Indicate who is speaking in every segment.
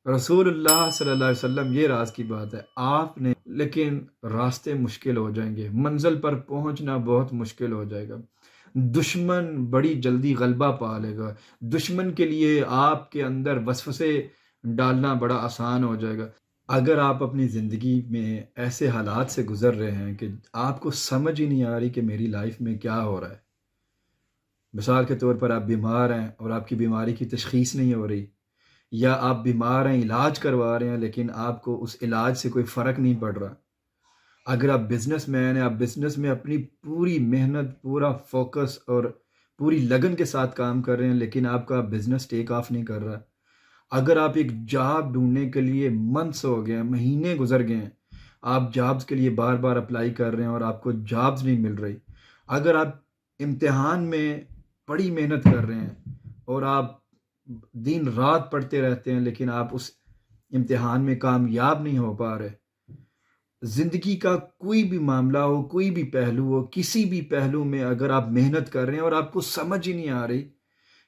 Speaker 1: رسول اللہ صلی اللہ علیہ وسلم، یہ راز کی بات ہے، آپ نے لیکن راستے مشکل ہو جائیں گے، منزل پر پہنچنا بہت مشکل ہو جائے گا، دشمن بڑی جلدی غلبہ پا لے گا، دشمن کے لیے آپ کے اندر وسوسے ڈالنا بڑا آسان ہو جائے گا۔ اگر آپ اپنی زندگی میں ایسے حالات سے گزر رہے ہیں کہ آپ کو سمجھ ہی نہیں آ رہی کہ میری لائف میں کیا ہو رہا ہے، مثال کے طور پر آپ بیمار ہیں اور آپ کی بیماری کی تشخیص نہیں ہو رہی، یا آپ بیمار ہیں، علاج کروا رہے ہیں لیکن آپ کو اس علاج سے کوئی فرق نہیں پڑ رہا۔ اگر آپ بزنس مین ہیں، آپ بزنس میں اپنی پوری محنت، پورا فوکس اور پوری لگن کے ساتھ کام کر رہے ہیں لیکن آپ کا بزنس ٹیک آف نہیں کر رہا۔ اگر آپ ایک جاب ڈھونڈنے کے لیے منتھس ہو گئے ہیں، مہینے گزر گئے ہیں، آپ جابز کے لیے بار بار اپلائی کر رہے ہیں اور آپ کو جابز نہیں مل رہی۔ اگر آپ امتحان میں بڑی محنت کر رہے ہیں اور آپ دن رات پڑھتے رہتے ہیں لیکن آپ اس امتحان میں کامیاب نہیں ہو پا رہے، زندگی کا کوئی بھی معاملہ ہو، کوئی بھی پہلو ہو، کسی بھی پہلو میں اگر آپ محنت کر رہے ہیں اور آپ کو سمجھ ہی نہیں آ رہی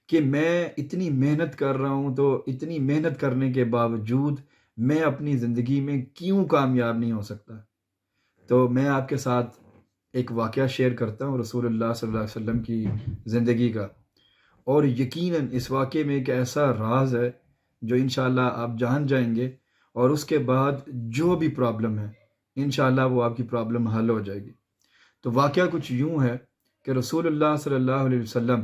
Speaker 1: کہ میں اتنی محنت کر رہا ہوں تو اتنی محنت کرنے کے باوجود میں اپنی زندگی میں کیوں کامیاب نہیں ہو سکتا، تو میں آپ کے ساتھ ایک واقعہ شیئر کرتا ہوں رسول اللہ صلی اللہ علیہ وسلم کی زندگی کا، اور یقیناً اس واقعے میں ایک ایسا راز ہے جو انشاءاللہ آپ جان جائیں گے، اور اس کے بعد جو بھی پرابلم ہے انشاءاللہ وہ آپ کی پرابلم حل ہو جائے گی۔ تو واقعہ کچھ یوں ہے کہ رسول اللہ صلی اللہ علیہ وسلم،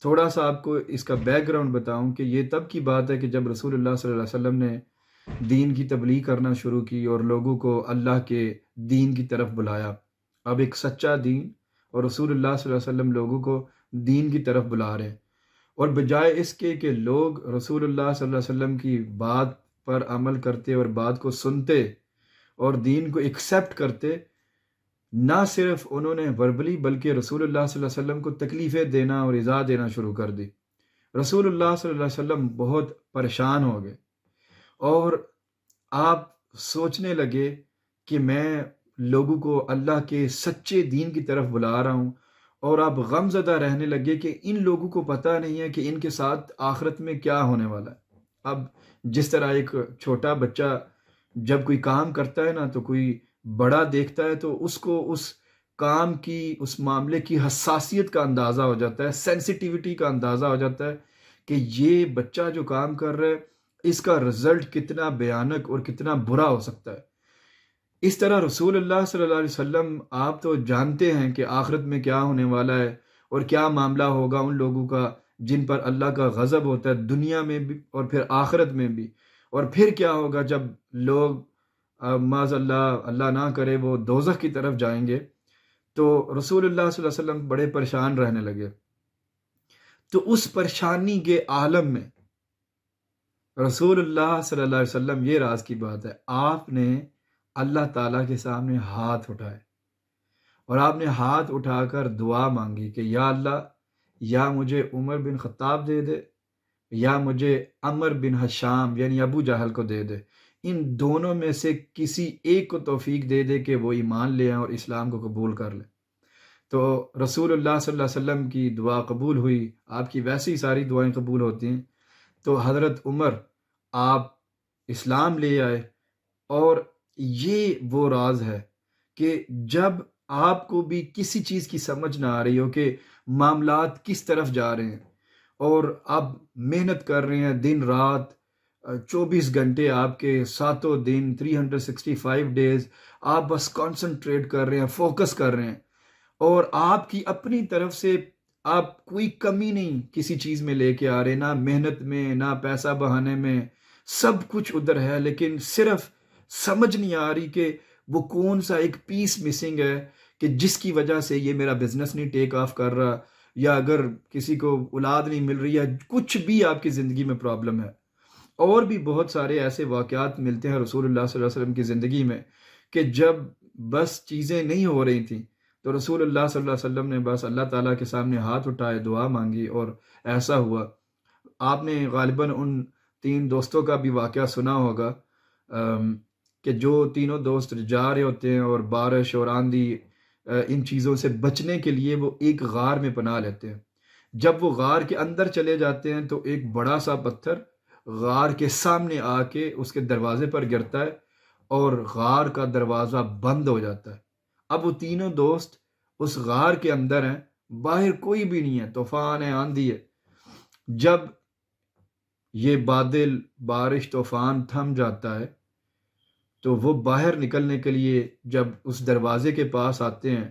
Speaker 1: تھوڑا سا آپ کو اس کا بیک گراؤنڈ بتاؤں کہ یہ تب کی بات ہے کہ جب رسول اللہ صلی اللہ علیہ وسلم نے دین کی تبلیغ کرنا شروع کی اور لوگوں کو اللہ کے دین کی طرف بلایا۔ اب ایک سچا دین، اور رسول اللہ صلی اللہ علیہ وسلم لوگوں کو دین کی طرف بلا رہے ہیں، اور بجائے اس کے کہ لوگ رسول اللہ صلی اللہ علیہ وسلم کی بات پر عمل کرتے اور بات کو سنتے اور دین کو ایکسیپٹ کرتے، نہ صرف انہوں نے وربلی بلکہ رسول اللہ صلی اللہ علیہ وسلم کو تکلیفیں دینا اور ایذا دینا شروع کر دی۔ رسول اللہ صلی اللہ علیہ وسلم بہت پریشان ہو گئے، اور آپ سوچنے لگے کہ میں لوگوں کو اللہ کے سچے دین کی طرف بلا رہا ہوں، اور آپ غم زدہ رہنے لگے کہ ان لوگوں کو پتہ نہیں ہے کہ ان کے ساتھ آخرت میں کیا ہونے والا ہے۔ اب جس طرح ایک چھوٹا بچہ جب کوئی کام کرتا ہے نا تو کوئی بڑا دیکھتا ہے تو اس کو اس کام کی، اس معاملے کی حساسیت کا اندازہ ہو جاتا ہے، سینسیٹیوٹی کا اندازہ ہو جاتا ہے کہ یہ بچہ جو کام کر رہا ہے اس کا رزلٹ کتنا بھیانک اور کتنا برا ہو سکتا ہے۔ اس طرح رسول اللہ صلی اللہ علیہ وسلم، آپ تو جانتے ہیں کہ آخرت میں کیا ہونے والا ہے اور کیا معاملہ ہوگا ان لوگوں کا جن پر اللہ کا غضب ہوتا ہے دنیا میں بھی اور پھر آخرت میں بھی، اور پھر کیا ہوگا جب لوگ معاذ اللہ، اللہ نہ کرے، وہ دوزخ کی طرف جائیں گے۔ تو رسول اللہ صلی اللہ علیہ وسلم بڑے پریشان رہنے لگے۔ تو اس پریشانی کے عالم میں رسول اللہ صلی اللہ علیہ وسلم، یہ راز کی بات ہے، آپ نے اللہ تعالیٰ کے سامنے ہاتھ اٹھائے، اور آپ نے ہاتھ اٹھا کر دعا مانگی کہ یا اللہ، یا مجھے عمر بن خطاب دے دے، یا مجھے عمر بن حشام یعنی ابو جہل کو دے دے، ان دونوں میں سے کسی ایک کو توفیق دے دے کہ وہ ایمان لے آئیں اور اسلام کو قبول کر لیں۔ تو رسول اللہ صلی اللہ علیہ وسلم کی دعا قبول ہوئی، آپ کی ویسی ساری دعائیں قبول ہوتی ہیں۔ تو حضرت عمر، آپ اسلام لے آئے، اور یہ وہ راز ہے کہ جب آپ کو بھی کسی چیز کی سمجھ نہ آ رہی ہو کہ معاملات کس طرف جا رہے ہیں، اور آپ محنت کر رہے ہیں دن رات، 24 گھنٹے آپ کے، ساتوں دن، 365 ڈیز، آپ بس کانسنٹریٹ کر رہے ہیں، فوکس کر رہے ہیں، اور آپ کی اپنی طرف سے آپ کوئی کمی نہیں کسی چیز میں لے کے آ رہے، نہ محنت میں، نہ پیسہ بہانے میں، سب کچھ ادھر ہے، لیکن صرف سمجھ نہیں آ رہی کہ وہ کون سا ایک پیس مسنگ ہے کہ جس کی وجہ سے یہ میرا بزنس نہیں ٹیک آف کر رہا، یا اگر کسی کو اولاد نہیں مل رہی ہے، کچھ بھی آپ کی زندگی میں پرابلم ہے۔ اور بھی بہت سارے ایسے واقعات ملتے ہیں رسول اللہ صلی اللہ علیہ وسلم کی زندگی میں کہ جب بس چیزیں نہیں ہو رہی تھیں تو رسول اللہ صلی اللہ علیہ وسلم نے بس اللہ تعالیٰ کے سامنے ہاتھ اٹھائے، دعا مانگی، اور ایسا ہوا۔ آپ نے غالباً ان 3 دوستوں کا بھی واقعہ سنا ہوگا، کہ جو تینوں دوست جا رہے ہوتے ہیں اور بارش اور آندھی، ان چیزوں سے بچنے کے لیے وہ ایک غار میں پناہ لیتے ہیں۔ جب وہ غار کے اندر چلے جاتے ہیں تو ایک بڑا سا پتھر غار کے سامنے آ کے اس کے دروازے پر گرتا ہے اور غار کا دروازہ بند ہو جاتا ہے۔ اب وہ تینوں دوست اس غار کے اندر ہیں، باہر کوئی بھی نہیں ہے، طوفان ہے، آندھی ہے۔ جب یہ بادل، بارش، طوفان تھم جاتا ہے تو وہ باہر نکلنے کے لیے جب اس دروازے کے پاس آتے ہیں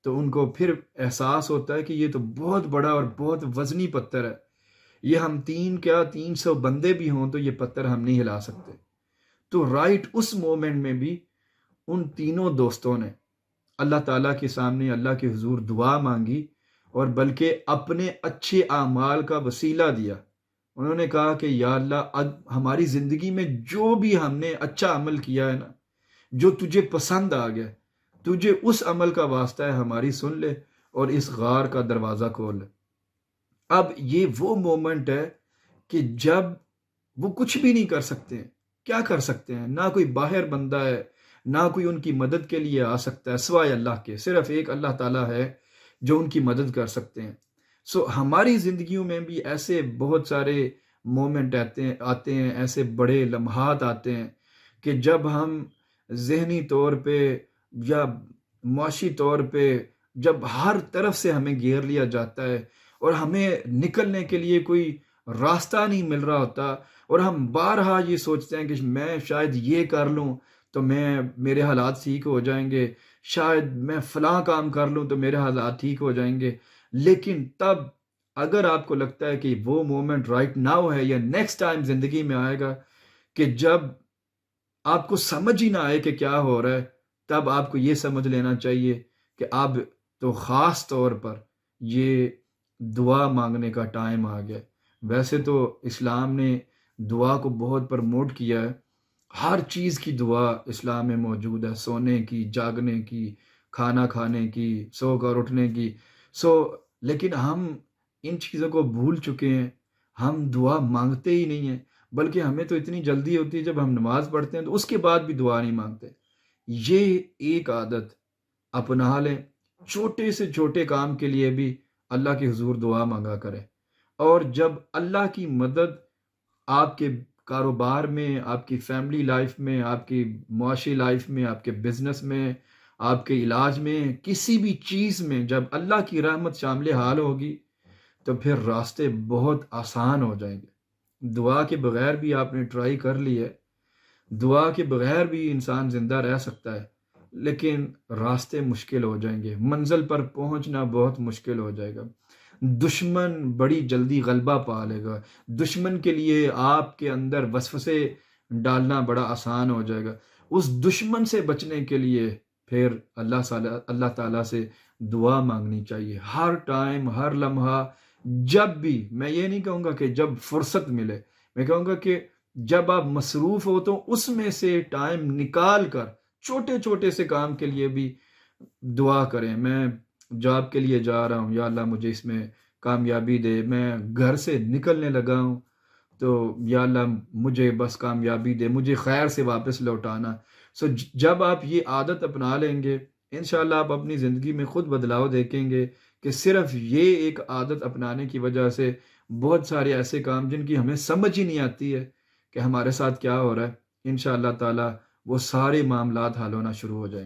Speaker 1: تو ان کو پھر احساس ہوتا ہے کہ یہ تو بہت بڑا اور بہت وزنی پتھر ہے، یہ ہم 300 بندے بھی ہوں تو یہ پتھر ہم نہیں ہلا سکتے۔ تو رائٹ اس مومنٹ میں بھی ان تینوں دوستوں نے اللہ تعالیٰ کے سامنے، اللہ کے حضور دعا مانگی، اور بلکہ اپنے اچھے اعمال کا وسیلہ دیا۔ انہوں نے کہا کہ یا اللہ، اب ہماری زندگی میں جو بھی ہم نے اچھا عمل کیا ہے نا، جو تجھے پسند آ گیا، تجھے اس عمل کا واسطہ ہے، ہماری سن لے اور اس غار کا دروازہ کھول لے۔ اب یہ وہ مومنٹ ہے کہ جب وہ کچھ بھی نہیں کر سکتے ہیں، کیا کر سکتے ہیں؟ نہ کوئی باہر بندہ ہے، نہ کوئی ان کی مدد کے لیے آ سکتا ہے سوائے اللہ کے۔ صرف ایک اللہ تعالیٰ ہے جو ان کی مدد کر سکتے ہیں۔ ہماری زندگیوں میں بھی ایسے بہت سارے مومنٹ آتے ہیں، ایسے بڑے لمحات آتے ہیں کہ جب ہم ذہنی طور پہ یا معاشی طور پہ جب ہر طرف سے ہمیں گھیر لیا جاتا ہے اور ہمیں نکلنے کے لیے کوئی راستہ نہیں مل رہا ہوتا، اور ہم بارہا یہ سوچتے ہیں کہ میں شاید یہ کر لوں تو میرے حالات ٹھیک ہو جائیں گے، شاید میں فلاں کام کر لوں تو میرے حالات ٹھیک ہو جائیں گے۔ لیکن تب اگر آپ کو لگتا ہے کہ وہ مومنٹ رائٹ ناؤ ہے یا نیکسٹ ٹائم زندگی میں آئے گا کہ جب آپ کو سمجھ ہی نہ آئے کہ کیا ہو رہا ہے، تب آپ کو یہ سمجھ لینا چاہیے کہ اب تو خاص طور پر یہ دعا مانگنے کا ٹائم آ گیا۔ ویسے تو اسلام نے دعا کو بہت پرموٹ کیا ہے، ہر چیز کی دعا اسلام میں موجود ہے، سونے کی، جاگنے کی، کھانا کھانے کی، سو کر اٹھنے کی۔ لیکن ہم ان چیزوں کو بھول چکے ہیں، ہم دعا مانگتے ہی نہیں ہیں، بلکہ ہمیں تو اتنی جلدی ہوتی ہے جب ہم نماز پڑھتے ہیں تو اس کے بعد بھی دعا نہیں مانگتے۔ یہ ایک عادت اپنا لیں، چھوٹے سے چھوٹے کام کے لیے بھی اللہ کے حضور دعا مانگا کریں، اور جب اللہ کی مدد آپ کے کاروبار میں، آپ کی فیملی لائف میں، آپ کی معاشی لائف میں، آپ کے بزنس میں، آپ کے علاج میں، کسی بھی چیز میں جب اللہ کی رحمت شامل حال ہوگی تو پھر راستے بہت آسان ہو جائیں گے۔ دعا کے بغیر بھی آپ نے ٹرائی کر لی ہے، دعا کے بغیر بھی انسان زندہ رہ سکتا ہے، لیکن راستے مشکل ہو جائیں گے، منزل پر پہنچنا بہت مشکل ہو جائے گا، دشمن بڑی جلدی غلبہ پا لے گا، دشمن کے لیے آپ کے اندر وسوسے ڈالنا بڑا آسان ہو جائے گا۔ اس دشمن سے بچنے کے لیے پھر اللہ تعالیٰ سے دعا مانگنی چاہیے، ہر ٹائم، ہر لمحہ، جب بھی۔ میں یہ نہیں کہوں گا کہ جب فرصت ملے، میں کہوں گا کہ جب آپ مصروف ہو تو اس میں سے ٹائم نکال کر چھوٹے چھوٹے سے کام کے لیے بھی دعا کریں۔ میں جاب کے لیے جا رہا ہوں، یا اللہ مجھے اس میں کامیابی دے، میں گھر سے نکلنے لگا ہوں تو یا اللہ مجھے بس کامیابی دے، مجھے خیر سے واپس لوٹانا۔ جب آپ یہ عادت اپنا لیں گے، انشاءاللہ آپ اپنی زندگی میں خود بدلاؤ دیکھیں گے کہ صرف یہ ایک عادت اپنانے کی وجہ سے بہت سارے ایسے کام جن کی ہمیں سمجھ ہی نہیں آتی ہے کہ ہمارے ساتھ کیا ہو رہا ہے، انشاءاللہ تعالی وہ سارے معاملات حل ہونا شروع ہو جائیں گے۔